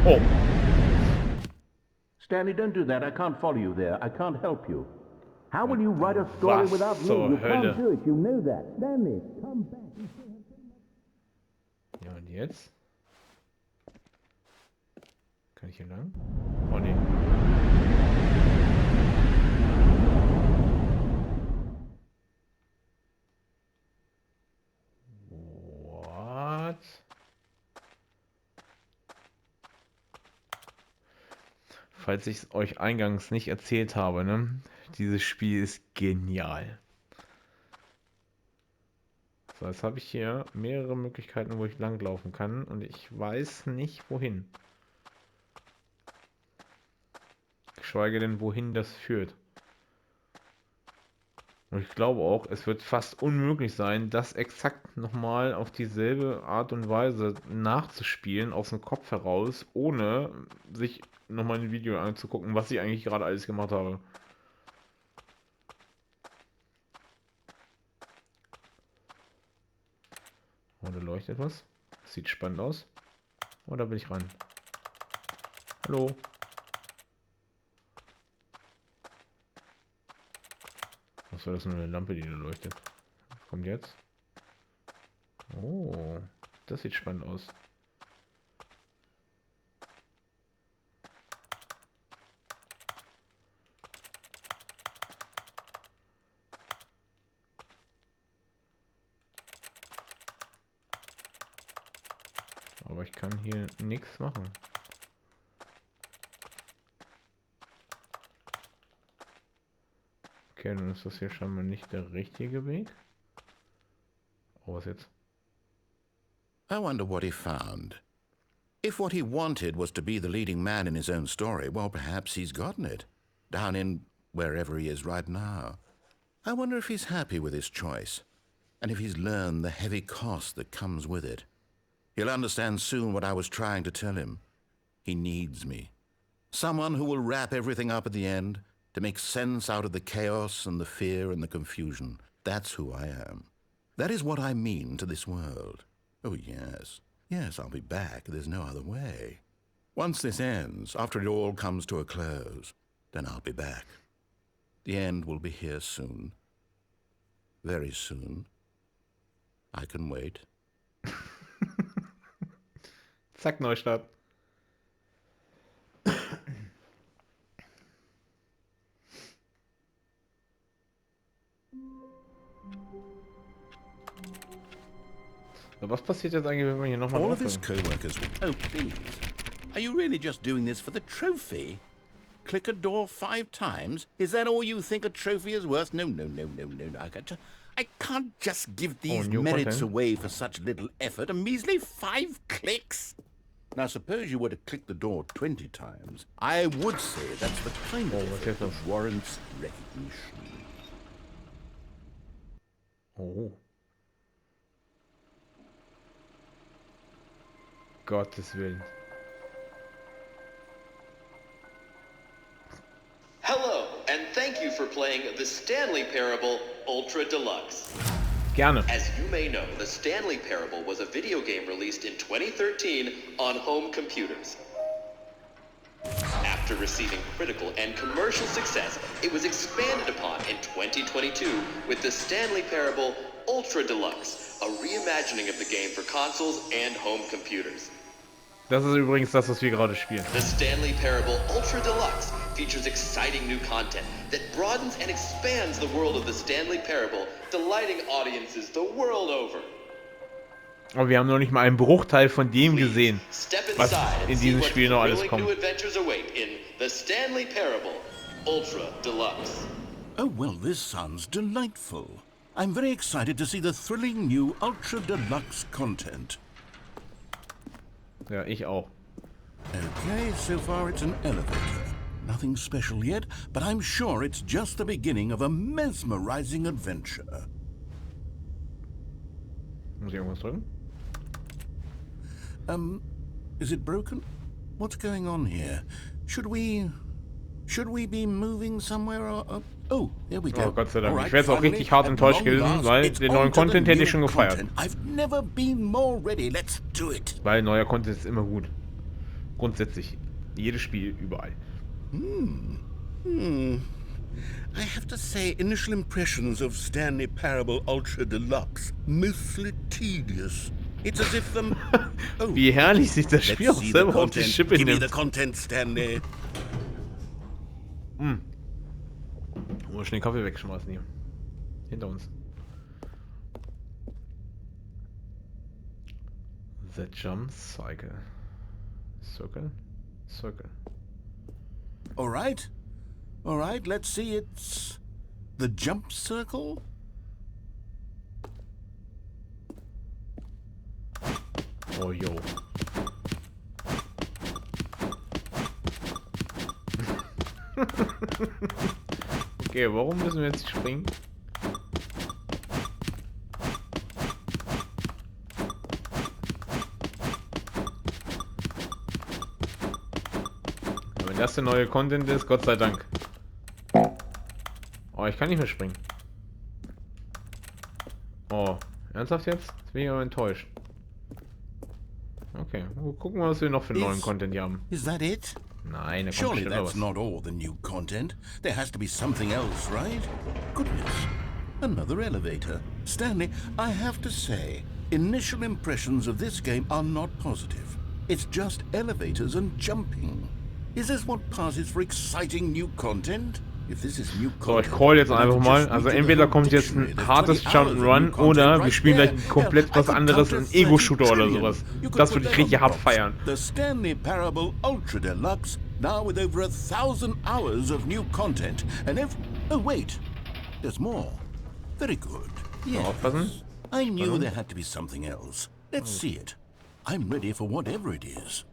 Oh. Stanley, don't do that. I can't follow you there. I can't help you. How will you write a story without me? You can't do it. You know that. Stanley, come back. Ja, und jetzt? Kann ich hier lang? Oh ne. What? Falls ich es euch eingangs nicht erzählt habe, ne? Dieses Spiel ist genial. So, jetzt habe ich hier mehrere Möglichkeiten, wo ich langlaufen kann und ich weiß nicht wohin. Geschweige denn, wohin das führt. Und ich glaube auch, es wird fast unmöglich sein, das exakt nochmal auf dieselbe Art und Weise nachzuspielen, aus dem Kopf heraus, ohne sich nochmal ein Video anzugucken, was ich eigentlich gerade alles gemacht habe. Oh, da leuchtet was. Sieht spannend aus. Oh, da bin ich ran. Hallo. Was war das, nur eine Lampe, die da leuchtet? Was kommt jetzt? Oh, das sieht spannend aus. Aber ich kann hier nichts machen. Okay, dann ist das hier scheinbar nicht der richtige Weg. Oh, was jetzt? I wonder what he found. If what he wanted was to be the leading man in his own story, well, perhaps he's gotten it. Down in wherever he is right now. I wonder if he's happy with his choice. And if he's learned the heavy cost that comes with it. He'll understand soon what I was trying to tell him. He needs me. Someone who will wrap everything up at the end, to make sense out of the chaos and the fear and the confusion. That's who I am. That is what I mean to this world. Oh, yes. Yes, I'll be back. There's no other way. Once this ends, after it all comes to a close, then I'll be back. The end will be here soon. Very soon. I can wait. Zack, Neustart. Was passiert jetzt eigentlich, wenn wir hier nochmal All of his co-workers... Oh, please. Are you really just doing this for the trophy? Click a door 5 times? Is that all you think a trophy is worth? No. I can't just give these merits away for such little effort. A measly 5 clicks? Now, suppose you were to click the door 20 times. I would say that's the kind of effort that warrants recognition. Oh. Gottes Willen. Hello, and thank you for playing The Stanley Parable Ultra Deluxe. Gerne. As you may know, The Stanley Parable was a video game released in 2013 on home computers. After receiving critical and commercial success, it was expanded upon in 2022 with The Stanley Parable Ultra Deluxe, a reimagining of the game for consoles and home computers. Das ist übrigens das, was wir gerade spielen. The Stanley Parable Ultra Deluxe features exciting new content that broadens and expands the world of the Stanley Parable, delighting audiences the world over. Aber wir haben noch nicht mal einen Bruchteil von dem gesehen, was in diesem Spiel noch alles kommt. The Stanley Parable Ultra Deluxe. Oh, well, this sounds delightful. I'm very excited to see the thrilling new Ultra Deluxe content. Ja, ich auch. Okay, so far it's an elevator. Nothing special yet, but I'm sure it's just the beginning of a mesmerizing adventure. Muss ich irgendwas drücken? Is it broken? What's going on here? Should we be moving somewhere or... Oh, there we go. Oh, Gott sei Dank. Right, Ich wäre jetzt auch richtig hart enttäuscht gewesen, weil den neuen Content hätte ich schon gefeiert. I've never been more ready. Let's do it. Weil neuer Content ist immer gut. Grundsätzlich. Jedes Spiel, überall. I have to say, initial impressions of Stanley Parable Ultra Deluxe, mostly tedious. It's as if oh, wie herrlich sich das Spiel auch selber auf die Schippe nimmt. Give me the content, Stanley. Oh, schnell Kaffee wegschmeißen hier. Hinter uns. The Jump Cycle. Circle? Circle. All right, let's see, it's the jump circle? Oh, yo. Okay, warum müssen wir jetzt springen? Wenn das der neue Content ist, Gott sei Dank. Oh, ich kann nicht mehr springen. Oh, ernsthaft jetzt? Jetzt bin ich aber enttäuscht. Okay, gucken wir, was wir noch für neuen Content hier haben. Is that it? Nein, da kommt Surely bestimmt that's was. not all the new content. There has to be something else, right? Goodness, another elevator. Stanley, I have to say, initial impressions of this game are not positive. It's just elevators and jumping. Is this what passes for exciting new content? If this is new So, content, ich call jetzt einfach mal. Also entweder kommt jetzt ein hartes Jump'n'Run oder wir spielen gleich komplett was anderes, ein Ego-Shooter oder sowas. Das würde ich richtig hart feiern. The Stanley Parable Ultra Deluxe, now with over 1,000 hours of new content. And oh wait, there's more. Very good. Yes. Aufpassen. I knew there had to be something else. Let's see it. I'm ready for whatever it is.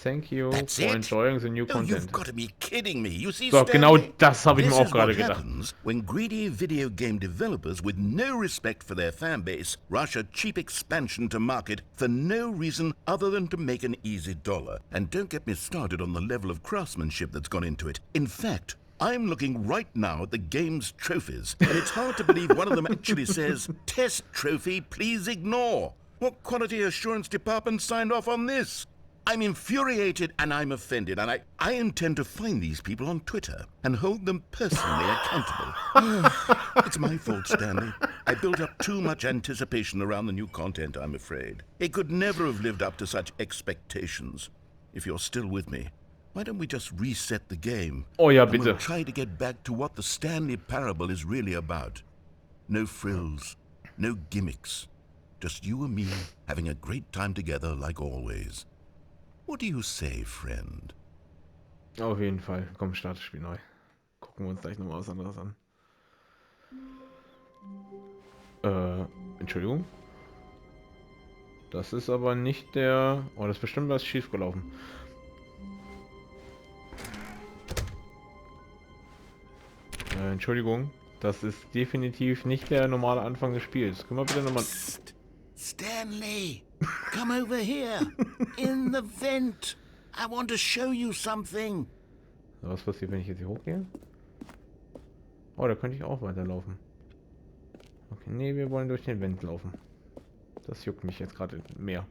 Thank you That's for it? enjoying the new Oh, content. you've got to be kidding me. You see, So, Stanley, genau das habe ich mir this auch is gerade what gedacht. happens when greedy video game developers with no respect for their fan base rush a cheap expansion to market for no reason other than to make an easy dollar. And don't get me started on the level of craftsmanship that's gone into it. In fact, I'm looking right now at the game's trophies, and it's hard to believe one of them actually says, "Test trophy, please ignore." What quality assurance department signed off on this? I'm infuriated and I'm offended, and I intend to find these people on Twitter and hold them personally accountable. It's my fault, Stanley. I built up too much anticipation around the new content, I'm afraid. It could never have lived up to such expectations. If you're still with me, why don't we just reset the game? Oh ja, And bitte. we'll try to get back to what the Stanley Parable is really about. No frills, no gimmicks. Just you and me having a great time together like always. What do you say, friend? Auf jeden Fall. Komm, starte das Spiel neu. Gucken wir uns gleich nochmal was anderes an. Entschuldigung. Das ist aber nicht der... Oh, das ist bestimmt was schief gelaufen. Entschuldigung. Das ist definitiv nicht der normale Anfang des Spiels. Können wir bitte nochmal... Psst. Stanley, come over here. In the vent. I want to show you something. Was passiert, wenn ich jetzt hier hochgehe? Oh, da könnte ich auch weiterlaufen. Okay, nee, wir wollen durch den Vent laufen. Das juckt mich jetzt gerade mehr.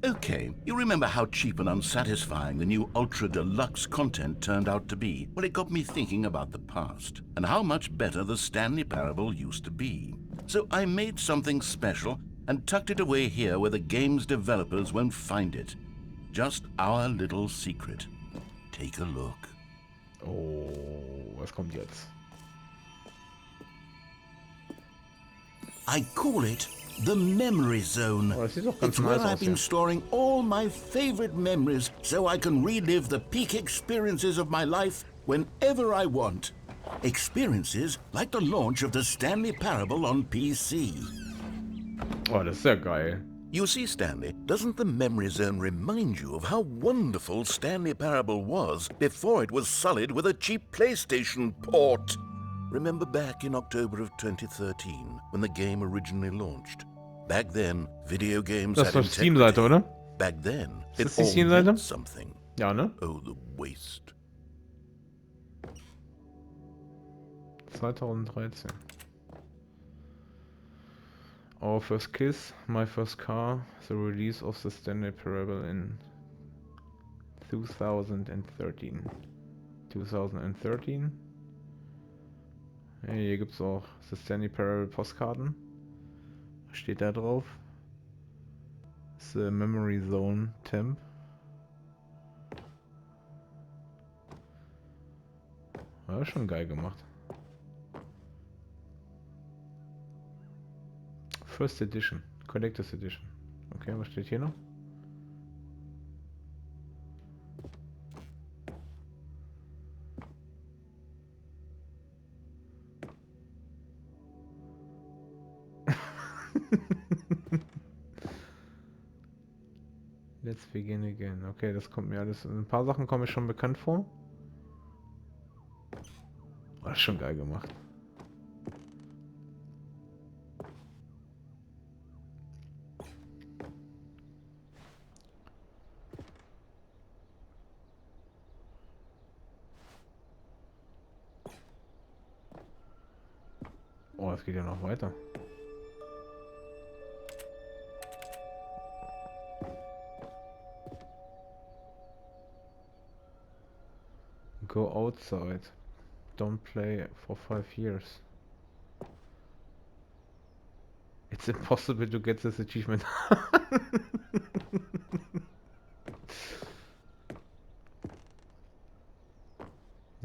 Okay, you remember how cheap and unsatisfying the new Ultra Deluxe content turned out to be? Well, it got me thinking about the past, and how much better the Stanley Parable used to be. So I made something special and tucked it away here where the game's developers won't find it. Just our little secret. Take a look. Oh, was kommt jetzt? I call it the memory zone. Oh, das sieht doch ganz It's where nice I've aus, been ja. storing all my favorite memories so I can relive the peak experiences of my life whenever I want. Experiences like the launch of the Stanley Parable on PC. Oh, das ist ja geil. You see, Stanley, doesn't the memory zone remind you of how wonderful Stanley Parable was before it was sullied with a cheap PlayStation port? Remember back in October of 2013, when the game originally launched? Back then, video games Das had ist doch Steam-Seite, oder? Back then, Ist it das die all Steam-Seite? meant something. Ja, ne? Oh, the waste. 2013. Our first kiss, my first car, the release of the Stanley Parable in 2013. 2013. Hey, hier gibt es auch The Stanley Parable Postkarten. Was steht da drauf? The Memory Zone Temp. War schon geil gemacht. First Edition, Collector's Edition. Okay, was steht hier noch? Let's begin again. Okay, das kommt mir alles. Ein paar Sachen kommen mir schon bekannt vor. War schon geil gemacht. Oh, es geht ja noch weiter. Go outside. Don't play for 5 years. It's impossible to get this achievement.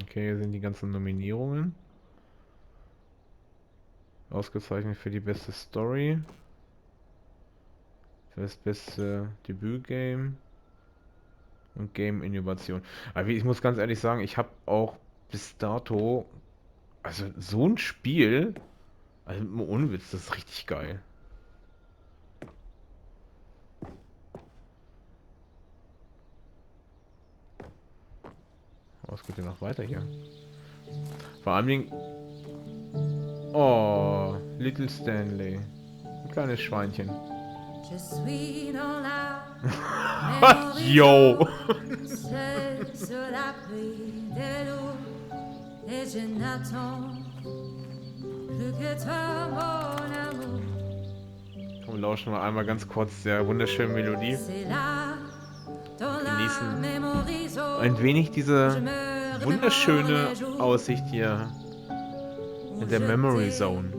Okay, hier sind die ganzen Nominierungen. Ausgezeichnet für die beste Story. Für das beste Debütgame. Und Game-Innovation. Aber ich muss ganz ehrlich sagen, ich habe auch bis dato, also so ein Spiel, also ohne Witz, das ist richtig geil. Oh, es geht ja noch weiter hier. Vor allen Dingen, Oh, Little Stanley. Ein kleines Schweinchen. Yo! Komm, wir lauschen mal einmal ganz kurz der wunderschönen Melodie. Genießen ein wenig diese wunderschöne Aussicht hier in der Memory Zone.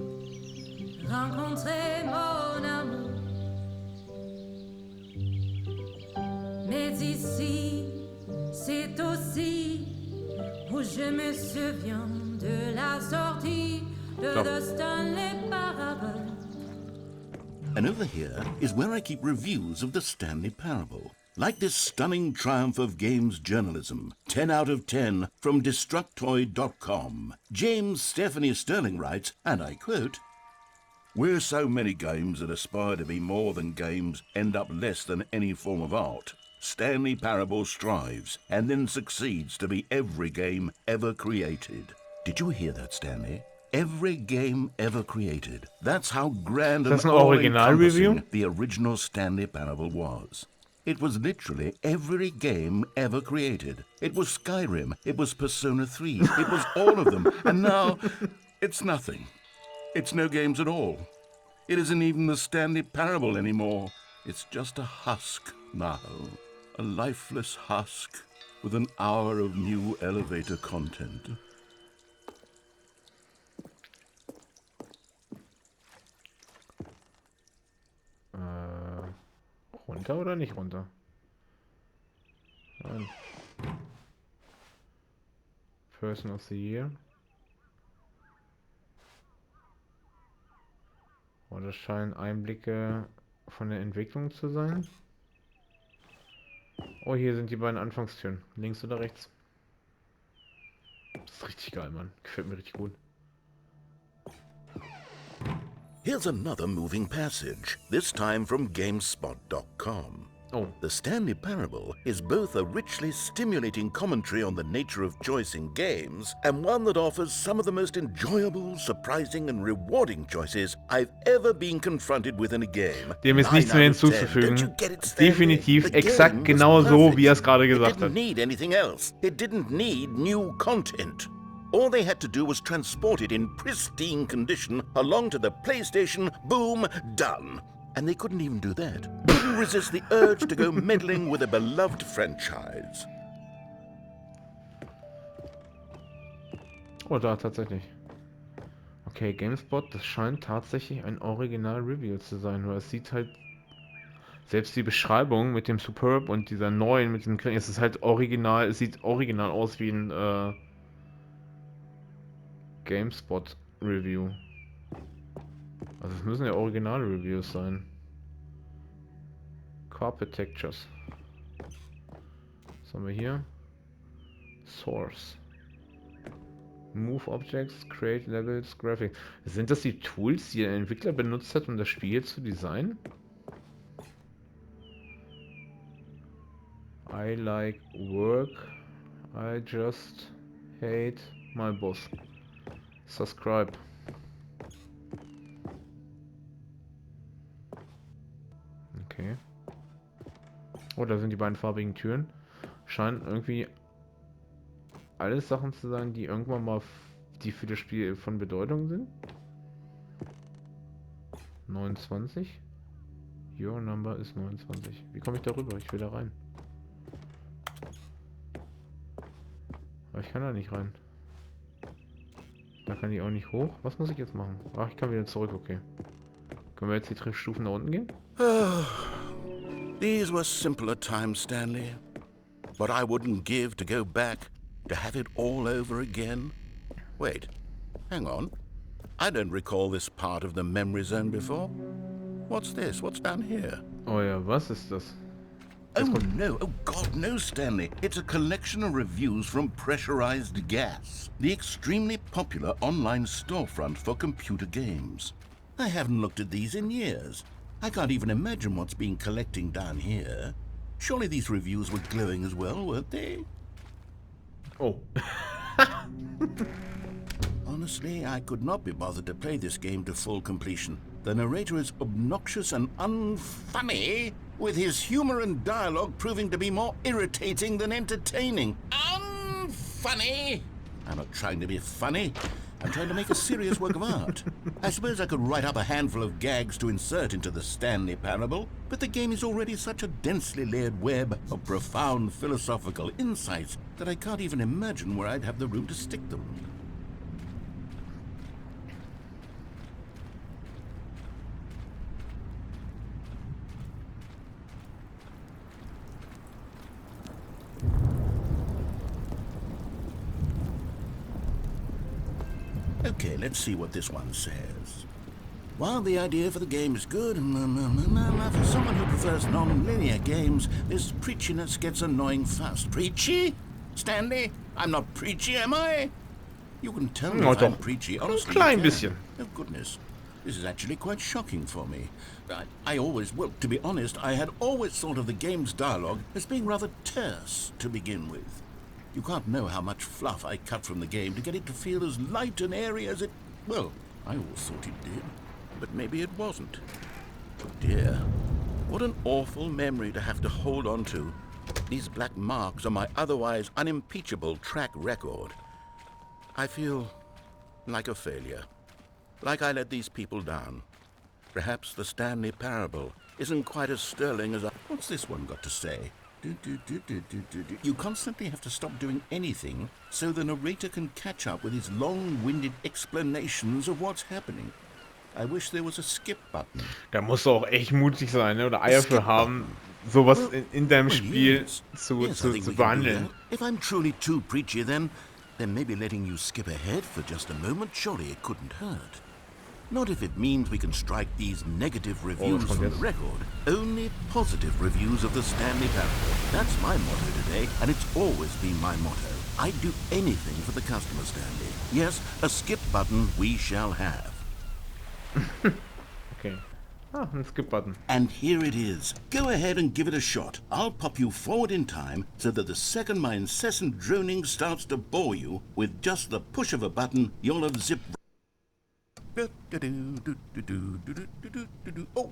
Mais ici, c'est aussi où je me souviens de la sortie de The Stanley Parable. And over here is where I keep reviews of the Stanley Parable. Like this stunning triumph of games journalism, 10 out of 10 from Destructoid.com. James Stephanie Sterling writes, and I quote, "Where so many games that aspire to be more than games end up less than any form of art, Stanley Parable strives and then succeeds to be every game ever created." Did you hear that, Stanley? Every game ever created. That's how grand and all-encompassing the original Stanley Parable was. It was literally every game ever created. It was Skyrim, it was Persona 3, it was all of them, and now it's nothing. It's no games at all. It isn't even the Stanley Parable anymore. It's just a husk now. A lifeless husk with an hour of new elevator content. Runter oder nicht runter? Nein. Person of the Year. Oh, das scheinen Einblicke von der Entwicklung zu sein. Oh, hier sind die beiden Anfangstüren. Links oder rechts? Das ist richtig geil, Mann. Gefällt mir richtig gut. Here's another moving passage, this time from GameSpot.com. Oh. The Stanley Parable is both a richly stimulating commentary on the nature of choice in games and one that offers some of the most enjoyable, surprising and rewarding choices I've ever been confronted with in a game. Dem ist nichts mehr hinzuzufügen. Definitiv exakt genau so, wie er es gerade gesagt hat. It didn't need anything else. It didn't need new content. All they had to do was transport it in pristine condition along to the PlayStation, boom, done. And they couldn't even do that. Couldn't resist the urge to go meddling with a beloved franchise. Oh, da tatsächlich. Okay, GameSpot, das scheint tatsächlich ein Original-Review zu sein, weil es sieht halt... Selbst die Beschreibung mit dem Superb und dieser neuen, mit dem... Es ist halt original, es sieht original aus wie ein... GameSpot Review. Also es müssen ja originale Reviews sein. Carpet Textures. Was haben wir hier? Source. Move Objects, Create Levels, Graphics. Sind das die Tools, die der Entwickler benutzt hat, um das Spiel zu designen? I like work. I just hate my boss. Subscribe. Okay. Oh, da sind die beiden farbigen Türen. Scheinen irgendwie alles Sachen zu sein, die irgendwann mal die für das Spiel von Bedeutung sind. 29. Your number ist 29. Wie komme ich da rüber? Ich will da rein. Aber ich kann da nicht rein. Da kann ich auch nicht hoch. Was muss ich jetzt machen? Ach, ich kann wieder zurück, okay. Können wir jetzt die Stufen nach unten gehen? These were simpler times, Stanley. But I wouldn't give to go back, to have it all over again. Wait, hang on. I don't recall this part of the memory zone before. What's this? What's down here? Oh ja, was ist das? Oh no, oh God, no, Stanley. It's a collection of reviews from Pressurized Gas, the extremely popular online storefront for computer games. I haven't looked at these in years. I can't even imagine what's been collecting down here. Surely these reviews were glowing as well, weren't they? Oh. On Honestly, I could not be bothered to play this game to full completion. The narrator is obnoxious and unfunny, with his humor and dialogue proving to be more irritating than entertaining. Unfunny? I'm not trying to be funny. I'm trying to make a serious work of art. I suppose I could write up a handful of gags to insert into the Stanley Parable, but the game is already such a densely layered web of profound philosophical insights that I can't even imagine where I'd have the room to stick them. Okay, let's see what this one says. While the idea for the game is good, for someone who prefers non-linear games, this preachiness gets annoying fast. Preachy? Stanley? I'm not preachy, am I? You can tell me if I'm preachy, honestly. Klein bisschen. Oh, goodness. This is actually quite shocking for me. Well, to be honest, I had always thought of the game's dialogue as being rather terse to begin with. You can't know how much fluff I cut from the game to get it to feel as light and airy as it... Well, I always thought it did, but maybe it wasn't. Oh dear, what an awful memory to have to hold on to. These black marks on my otherwise unimpeachable track record. I feel like a failure, like I let these people down. Perhaps the Stanley Parable isn't quite as sterling as I... What's this one got to say? You constantly have to stop doing anything so the narrator can catch up with his long-winded explanations of what's happening. I wish there was a skip button. Da musst du auch echt mutig sein, ne? Oder Eier für haben, sowas in deinem Spiel zu behandeln. If I'm truly too preachy, then maybe letting you skip ahead for just a moment, surely it couldn't hurt. Not if it means we can strike these negative reviews from the record. Only positive reviews of the Stanley Parable. That's my motto today, and it's always been my motto. I'd do anything for the customer, Stanley. Yes, a skip button we shall have. Okay. Ah, ein Skip button. And here it is. Go ahead and give it a shot. I'll pop you forward in time so that the second my incessant droning starts to bore you, with just the push of a button, you'll have zipped... Oh,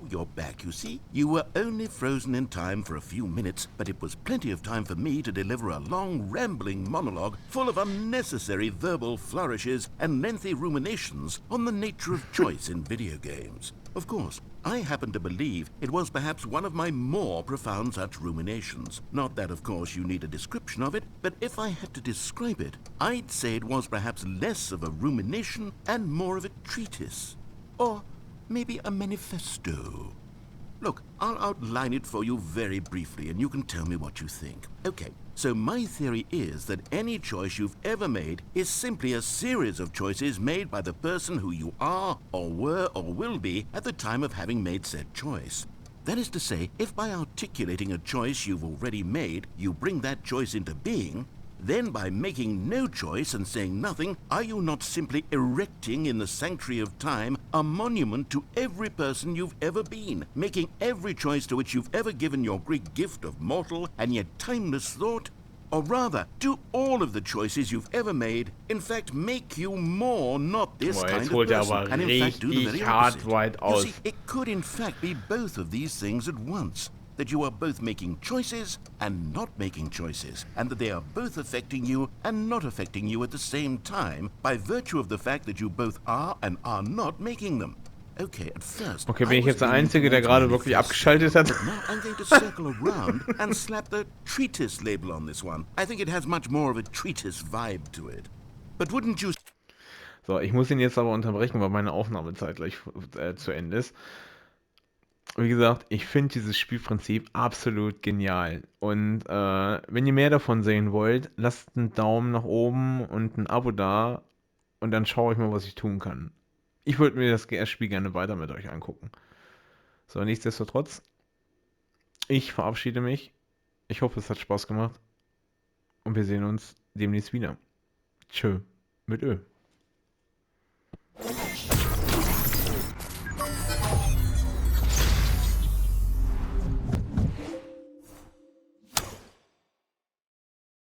you're back, you see. You were only frozen in time for a few minutes, but it was plenty of time for me to deliver a long, rambling monologue full of unnecessary verbal flourishes and lengthy ruminations on the nature of choice in video games. Of course, I happen to believe it was perhaps one of my more profound such ruminations. Not that, of course, you need a description of it, but if I had to describe it, I'd say it was perhaps less of a rumination and more of a treatise. Or maybe a manifesto. Look, I'll outline it for you very briefly, and you can tell me what you think. Okay, so my theory is that any choice you've ever made is simply a series of choices made by the person who you are, or were, or will be at the time of having made said choice. That is to say, if by articulating a choice you've already made, you bring that choice into being, then by making no choice and saying nothing, are you not simply erecting in the sanctuary of time a monument to every person you've ever been, making every choice to which you've ever given your great gift of mortal and yet timeless thought? Or rather, do all of the choices you've ever made, in fact, make you more not this kind of person, and in fact do the very opposite? You see, it could in fact be both of these things at once. That you are both making choices and not making choices, and that they are both affecting you and not affecting you at the same time by virtue of the fact that you both are and are not making them. Okay, at first, okay, bin ich jetzt der Einzige, der gerade wirklich abgeschaltet hat? But now I'm going to circle around and slap the treatise label on this one. I think it has much more of a treatise vibe to it. But wouldn't you... So, ich muss ihn jetzt aber unterbrechen, weil meine Aufnahmezeit gleich zu Ende ist. Wie gesagt, ich finde dieses Spielprinzip absolut genial. Und wenn ihr mehr davon sehen wollt, lasst einen Daumen nach oben und ein Abo da. Und dann schaue ich mal, was ich tun kann. Ich würde mir das Spiel gerne weiter mit euch angucken. So, nichtsdestotrotz, ich verabschiede mich. Ich hoffe, es hat Spaß gemacht. Und wir sehen uns demnächst wieder. Tschö, mit Ö.